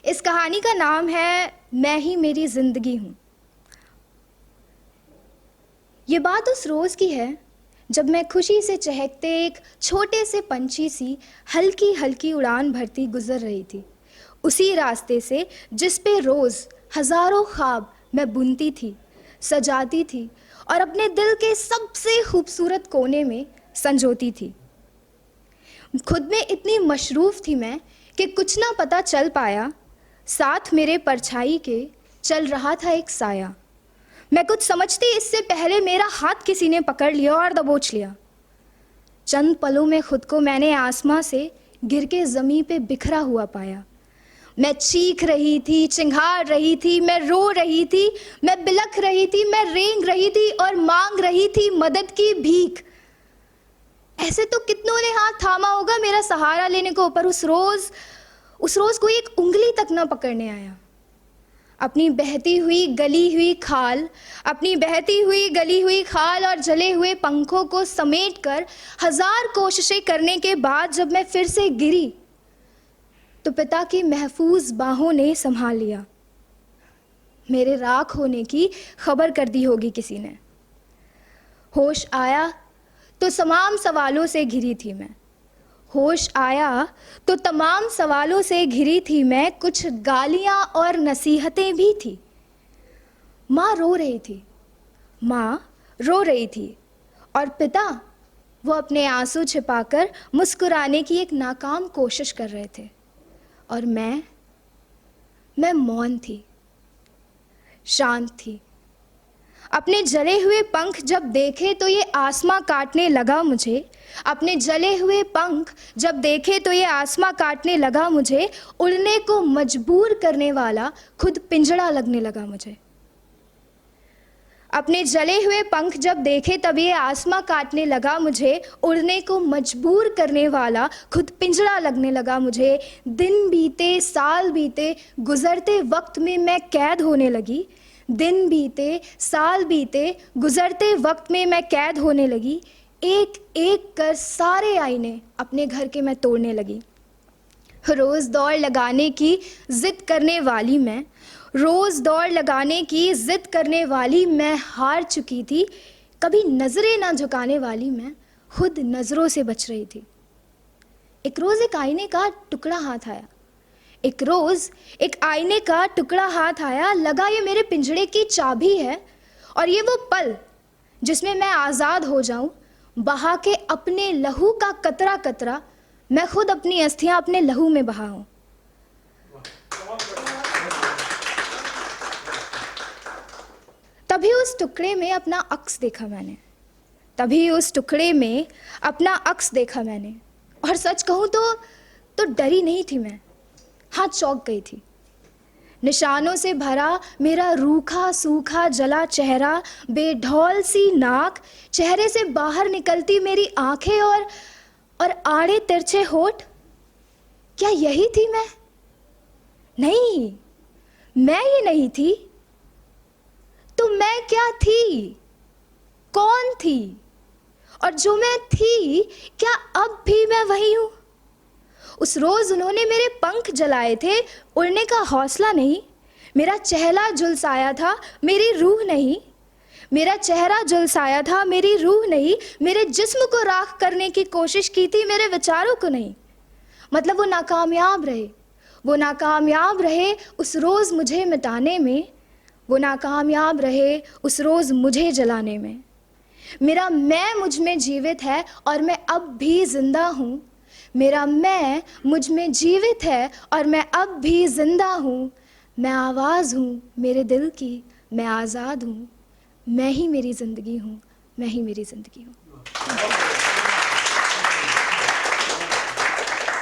इस कहानी का नाम है मैं ही मेरी ज़िंदगी हूँ। ये बात उस रोज़ की है जब मैं खुशी से चहकते एक छोटे से पंछी सी हल्की हल्की उड़ान भरती गुजर रही थी, उसी रास्ते से जिस पे रोज़ हज़ारों ख्वाब मैं बुनती थी, सजाती थी और अपने दिल के सबसे खूबसूरत कोने में संजोती थी। खुद में इतनी मशरूफ़ थी मैं कि कुछ ना पता चल पाया, साथ मेरे परछाई के चल रहा था एक साया। मैं कुछ समझती इससे पहले मेरा हाथ किसी ने पकड़ लिया और दबोच लिया। चंद पलों में खुद को मैंने आसमां से गिर के ज़मीन पे बिखरा हुआ पाया। मैं चीख रही थी, चिंघाड़ रही थी, मैं रो रही थी, मैं बिलख रही थी, मैं रेंग रही थी और मांग रही थी मदद की भीख। ऐसे तो कितनों ने हाथ थामा होगा मेरा सहारा लेने को, पर उस रोज़ कोई एक उंगली तक ना पकड़ने आया। अपनी बहती हुई गली हुई खाल और जले हुए पंखों को समेटकर 1000 कोशिशें करने के बाद जब मैं फिर से गिरी तो पिता की महफूज बाहों ने संभाल लिया। मेरे राख होने की खबर कर दी होगी किसी ने। होश आया तो तमाम सवालों से घिरी थी मैं। कुछ गालियां और नसीहतें भी थी। माँ रो रही थी और पिता वो अपने आंसू छिपाकर मुस्कुराने की एक नाकाम कोशिश कर रहे थे। और मैं मौन थी, शांत थी। अपने जले हुए पंख जब देखे तो ये आसमां काटने लगा मुझे। उड़ने को मजबूर करने वाला खुद पिंजड़ा लगने लगा मुझे। अपने जले हुए पंख जब देखे तब ये आसमां काटने लगा मुझे, उड़ने को मजबूर करने वाला खुद पिंजड़ा लगने लगा मुझे। दिन बीते, साल बीते, गुजरते वक्त में मैं कैद होने लगी। एक एक कर सारे आईने अपने घर के मैं तोड़ने लगी। रोज़ दौड़ लगाने की ज़िद करने वाली मैं हार चुकी थी। कभी नज़रें ना झुकाने वाली मैं खुद नज़रों से बच रही थी। एक रोज़ एक आईने का टुकड़ा हाथ आया। लगा ये मेरे पिंजड़े की चाबी है और ये वो पल जिसमें मैं आज़ाद हो जाऊं। बहा के अपने लहू का कतरा कतरा मैं खुद अपनी अस्थियां अपने लहू में बहाऊं। तभी उस टुकड़े में अपना अक्स देखा मैंने। और सच कहूं तो डरी नहीं थी मैं, हाँ चौंक गई थी। निशानों से भरा मेरा रूखा सूखा जला चेहरा, बेढौल सी नाक, चेहरे से बाहर निकलती मेरी आंखें और आड़े तिरछे होठ। क्या यही थी मैं? नहीं, मैं ये नहीं थी। तो मैं क्या थी? कौन थी? और जो मैं थी, क्या अब भी मैं वही हूं? उस रोज़ उन्होंने मेरे पंख जलाए थे, उड़ने का हौसला नहीं। मेरा चेहरा झुलसाया था, मेरी रूह नहीं। मेरे जिस्म को राख करने की कोशिश की थी, मेरे विचारों को नहीं। मतलब वो नाकामयाब रहे उस रोज़ मुझे मिटाने में, वो नाकामयाब रहे उस रोज़ मुझे जलाने में। मेरा मैं मुझ में जीवित है और मैं अब भी जिंदा हूँ। मैं आवाज़ हूँ मेरे दिल की, मैं आज़ाद हूँ। मैं ही मेरी ज़िंदगी हूँ।